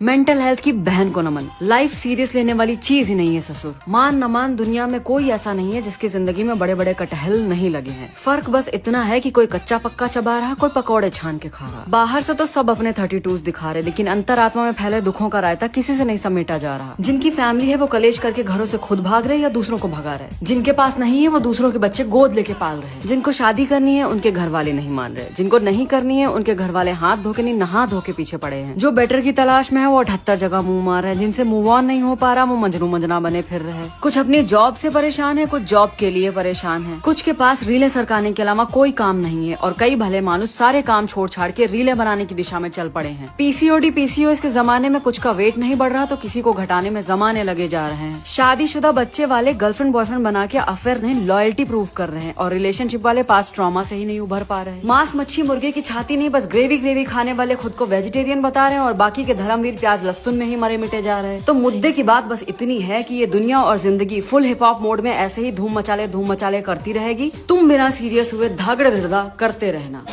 Mental health की बहन को नमन। लाइफ सीरियस लेने वाली चीज ही नहीं है ससुर। मान न मान दुनिया में कोई ऐसा नहीं है जिसकी जिंदगी में बड़े बड़े कटहल नहीं लगे हैं। फर्क बस इतना है कि कोई कच्चा पक्का चबा रहा, कोई पकौड़े छान के खा रहा। बाहर से तो सब अपने 32 दिखा रहे, लेकिन अंतरात्मा में फैले दुखों का रायता किसी से नहीं समेटा जा रहा। जिनकी फैमिली है वो कलेश करके घरों से खुद भाग रहे या दूसरों को भगा रहे। जिनके पास नहीं है वो दूसरों के बच्चे गोद लेके पाल रहे। जिनको शादी करनी है उनके घर वाले नहीं मान रहे। जिनको नहीं करनी है उनके घर वाले हाथ धो के नहीं नहा धो के पीछे पड़े हैं। जो बेटर की तलाश में है वो 78 जगह मुंह मार रहे हैं। जिनसे मूव ऑन नहीं हो पा रहा वो मजनू मंजना बने फिर रहे। कुछ अपनी जॉब से परेशान है, कुछ जॉब के लिए परेशान है। कुछ के पास रीलें सरकाने के अलावा कोई काम नहीं है और कई भले मानुस सारे काम छोड़ छाड़ के रीलें बनाने की दिशा में चल पड़े हैं। पीसीओडी पीसीओएस के जमाने में कुछ का वेट नहीं बढ़ रहा तो किसी को घटाने में जमाने लगे जा रहे हैं। शादीशुदा बच्चे वाले गर्लफ्रेंड बॉयफ्रेंड बना के अफेयर नहीं लॉयल्टी प्रूव कर रहे हैं और रिलेशनशिप वाले पास ट्रॉमा से ही नहीं उभर पा रहे हैं। मांस मच्छी मुर्गे की छाती नहीं, बस ग्रेवी ग्रेवी खाने वाले खुद को वेजिटेरियन बता रहे हैं और बाकी के धर्मवीर प्याज लहसुन में ही मरे मिटे जा रहे हैं। तो मुद्दे की बात बस इतनी है कि ये दुनिया और जिंदगी फुल हिप हॉप मोड में ऐसे ही धूम मचाले करती रहेगी। तुम बिना सीरियस हुए धागड़ धिरदा करते रहना।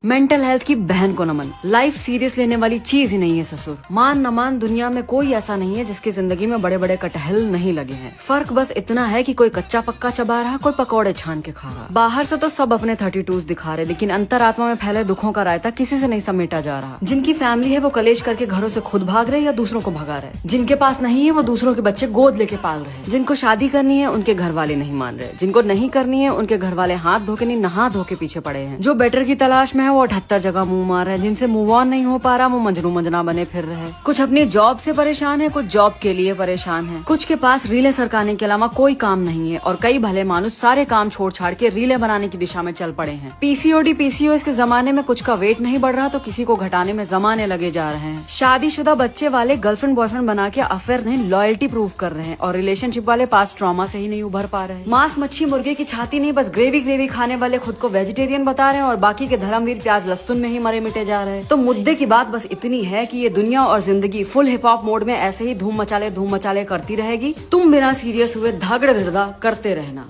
मेंटल हेल्थ की बहन को नमन। लाइफ सीरियस लेने वाली चीज ही नहीं है ससुर। मान न मान दुनिया में कोई ऐसा नहीं है जिसकी जिंदगी में बड़े बड़े कटहल नहीं लगे हैं। फर्क बस इतना है कि कोई कच्चा पक्का चबा रहा, कोई पकौड़े छान के खा रहा। बाहर से तो सब अपने 32 दिखा रहे, लेकिन अंतरात्मा में फैले दुखों का रायता किसी से नहीं समेटा जा रहा। जिनकी फैमिली है वो कलेश करके घरों से खुद भाग रहे या दूसरों को भगा रहे। जिनके पास नहीं है वो दूसरों के बच्चे गोद लेके पाल रहे। जिनको शादी करनी है उनके घर वाले नहीं मान रहे। जिनको नहीं करनी है उनके घर वाले हाथ धो के नहीं नहा धो के पीछे पड़े हैं। जो बेटर की तलाश में है वो 78 जगह मुंह मार रहे हैं। जिनसे मूव ऑन नहीं हो पा रहा वो मजनू मंजना बने फिर रहे। कुछ अपनी जॉब से परेशान है, कुछ जॉब के लिए परेशान है। कुछ के पास रीलें सरकाने के अलावा कोई काम नहीं है और कई भले मानुस सारे काम छोड़ छाड़ के रीलें बनाने की दिशा में चल पड़े हैं। पीसीओडी पीसीओएस के जमाने में कुछ का वेट नहीं बढ़ रहा तो किसी को घटाने में जमाने लगे जा रहे हैं। शादीशुदा बच्चे वाले गर्लफ्रेंड बॉयफ्रेंड बना के अफेयर नहीं लॉयल्टी प्रूव कर रहे हैं और रिलेशनशिप वाले पास ट्रॉमा से ही नहीं उभर पा रहे। मांस मच्छी मुर्गे की छाती नहीं, बस ग्रेवी ग्रेवी खाने वाले खुद को वेजिटेरियन बता रहे हैं और बाकी के धर्मवीर प्याज लहसुन में ही मरे मिटे जा रहे हैं। तो मुद्दे की बात बस इतनी है कि ये दुनिया और जिंदगी फुल हिप हॉप मोड में ऐसे ही धूम मचाले करती रहेगी। तुम बिना सीरियस हुए धागड़ धिरदा करते रहना।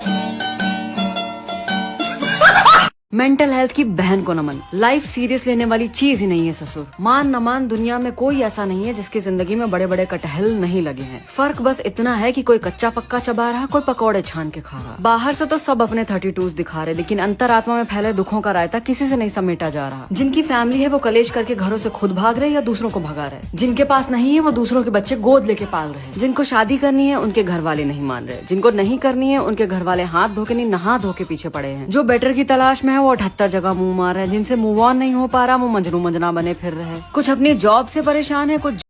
मेंटल हेल्थ की बहन को नमन। लाइफ सीरियस लेने वाली चीज ही नहीं है ससुर। मान न मान दुनिया में कोई ऐसा नहीं है जिसकी जिंदगी में बड़े बड़े कटहल नहीं लगे हैं। फर्क बस इतना है कि कोई कच्चा पक्का चबा रहा, कोई पकौड़े छान के खा रहा। बाहर से तो सब अपने 32 दिखा रहे, लेकिन अंतरात्मा में फैले दुखों का रायता किसी से नहीं समेटा जा रहा। जिनकी फैमिली है वो कलेश करके घरों से खुद भाग रहे या दूसरों को भगा रहे। जिनके पास नहीं है वो दूसरों के बच्चे गोद लेके पाल रहे। जिनको शादी करनी है उनके घर वाले नहीं मान रहे। जिनको नहीं करनी है उनके घर वाले हाथ धो के नहीं नहा धो के पीछे पड़े हैं। जो बेटर की तलाश में है वो 78 जगह मुंह मार रहे हैं। जिनसे मूव ऑन नहीं हो पा रहा वो मजनू मंजना बने फिर रहे। कुछ अपनी जॉब से परेशान है, कुछ